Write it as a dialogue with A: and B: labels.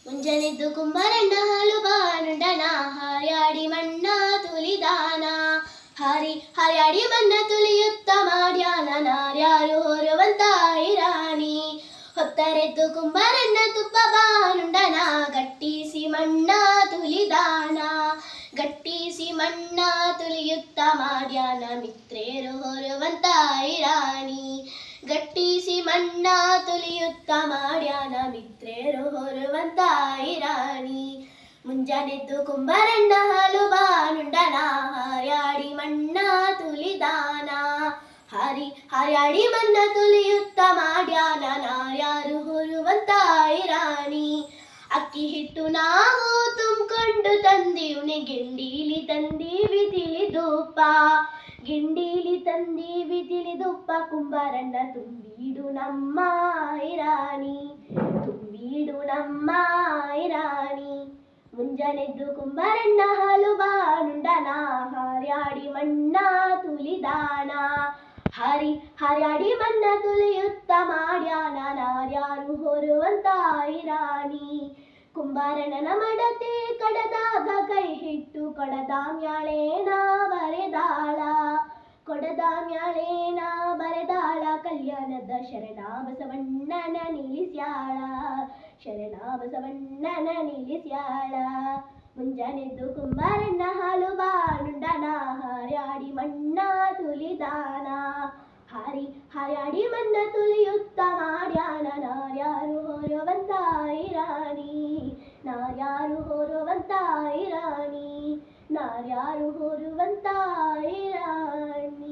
A: ಮುಂಜಾನೆದ್ದು ಕುಂಬಾರಣ್ಣ ಹಾಲು ಬಾನುಂಡನ ಹಾರ್ಯಾಡಿ ಮಣ್ಣ ತುಲಿದಾನ ಹಾರ್ಯಾಡಿ ಮಣ್ಣ ತುಲಿಯುತ್ತ ಮಾಡ್ಯಾನ ನಾರ್ಯಾರು ಹೊರುವಂತ ಇರಾಣಿ ಹೊತ್ತರೆದ್ದು ಕುಂಬಾರಣ್ಣ ತುಪ್ಪ ಬಾನುಂಡನ ಗಟ್ಟಿಸಿ ಮಣ್ಣ ತುಲಿದಾನ ಗಟ್ಟಿಸಿ ಮಣ್ಣ ತುಲಿಯುತ್ತ ಮಾಡ್ಯಾನ ಮಿತ್ರೇರು ಹೊರುವಂತ ಇರಾಣಿ ಗಟ್ಟಿಸಿ ಮಣ್ಣ ತುಲಿಯುತ್ತ ಮಾಡ್ಯಾನ ಮಿತ್ರೇರು ಹೊರುವಂತ ಇರಾಣಿ ಮುಂಜಾನೆದ್ದು ಕುಂಬಾರಣ್ಣ ಹಾಲು ಬಾನುಂಡನ ಹಾರ್ಯಾಡಿ ಮಣ್ಣ ತುಲಿದಾನ ಹಾರ್ಯಾಡಿ ಮಣ್ಣ ತುಲಿಯುತ್ತ ಮಾಡ್ಯಾನ ನಾರ್ಯಾರು ಹೊರುವಂತ ಇರಾಣಿ ಅಕ್ಕಿ ಹಿಟ್ಟು ನಾವು ತುಂಬಿಕೊಂಡು ತಂದೀವ್ನೆ ಗಿಂಡೀಲಿ ತಂದೀವಿ ತಿಳಿದುಪ್ಪ ಗಿಂಡೀಲಿ ತಂದೀವಿ ತಿಳಿದುಪ್ಪ ಕುಂಬಾರಣ್ಣ ತುಂಬಿಡು ನಮ್ಮ ಇರಾಣಿ ತುಂಬಿಡು ನಮ್ಮ ಇರಾಣಿ ಮುಂಜಾನೆದ್ದು ಕುಂಬಾರಣ್ಣ ಹಾಲು ಬಾನುಂಡನ ಹಾರ್ಯಾಡಿ ಮಣ್ಣ ತುಲಿದಾನ ಹಾರ್ಯಾಡಿ ಮಣ್ಣ ತುಲಿಯುತ್ತ ಮಾಡ್ಯಾನ ನಾರ್ಯಾರು ಹೊರುವಂತ ಇರಾಣಿ ಕುಂಬಾರಣ್ಣನ ಮಡತೆ ಕಡದಾಗ ಕೈ ಹಿಟ್ಟು ಕೊಡದ ಮ್ಯಾಳೇನ ಬರೆದಾಳ ಕೊಡದ ಮ್ಯಾಳೇನ ಬರೆದಾಳ ಕಲ್ಯಾಣದ ಶರಣ ಬಸವಣ್ಣನ ನಿಲ್ಲಿಸ್ಯಾಳ ಶರಣ ಬಸವಣ್ಣನ ನಿಲ್ಲಿಸ್ಯಾಳ ಮುಂಜಾನೆದ್ದು ಕುಂಬಾರಣ್ಣ ಹಾಲು ಬಾನುಂಡನ ಹಾರ್ಯಾಡಿ ಮಣ್ಣ ತುಲಿದಾನ ಹಾರ್ಯಾಡಿ ಮಣ್ಣ ತುಲಿಯುತ್ತ ಮಾಡ್ಯಾನ ನಾರ್ಯಾರು ಹೊರುವಂತ ಇರಾಣಿ ನಾರ್ಯಾರು ಹೊರುವಂತ ಇರಾಣಿ ನಾರ್ಯಾರು ಹೊರುವಂತ ಇರಾಣಿ.